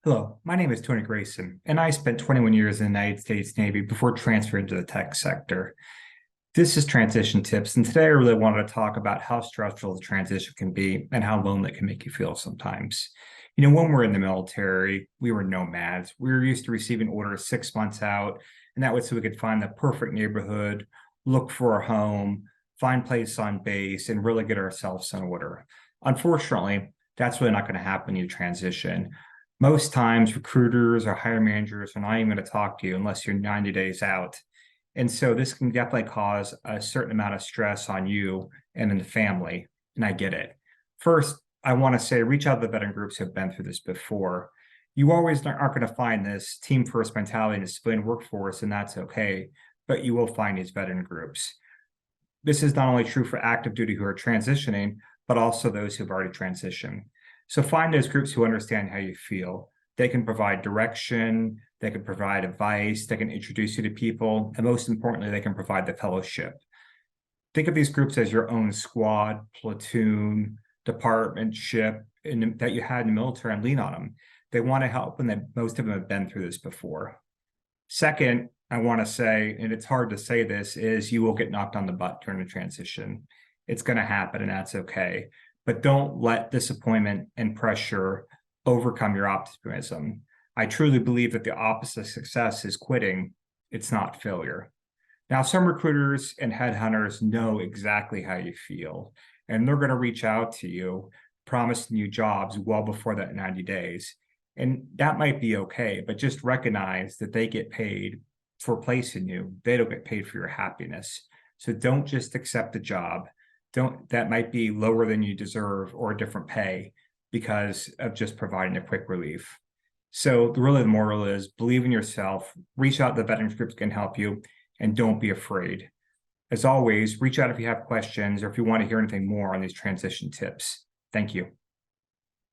Hello, my name is Tony Grayson, and I spent 21 years in the United States Navy before transferring to the tech sector. This is Transition Tips, and today I really wanted to talk about how stressful the transition can be and how lonely it can make you feel sometimes. When we're in the military, we were nomads. We were used to receiving orders 6 months out, and that was so we could find the perfect neighborhood, look for a home, find place on base, and really get ourselves in order. Unfortunately, that's really not going to happen in your transition. Most times, recruiters or hiring managers are not even going to talk to you unless you're 90 days out. And so this can definitely cause a certain amount of stress on you and in the family. And I get it. First, I want to say reach out to the veteran groups who have been through this before. You always aren't going to find this team first mentality in the civilian workforce, and that's okay. But you will find these veteran groups. This is not only true for active duty who are transitioning, but also those who've already transitioned. So find those groups who understand how you feel. They can provide direction, they can provide advice, they can introduce you to people, and most importantly, they can provide the fellowship. Think of these groups as your own squad, platoon, department, ship that you had in the military, and lean on them. They want to help, and most of them have been through this before. Second, I want to say, and it's hard to say this, is you will get knocked on the butt during the transition. It's going to happen, and that's okay. But don't let disappointment and pressure overcome your optimism. I truly believe that the opposite of success is quitting. It's not failure. Now, some recruiters and headhunters know exactly how you feel, and they're going to reach out to you, promising you jobs well before that 90 days. And that might be okay, but just recognize that they get paid for placing you. They don't get paid for your happiness. So don't just accept the job. That might be lower than you deserve or a different pay because of just providing a quick relief. So really the moral is believe in yourself, reach out to the veterans groups can help you, and don't be afraid. As always, reach out if you have questions or if you want to hear anything more on these transition tips. Thank you.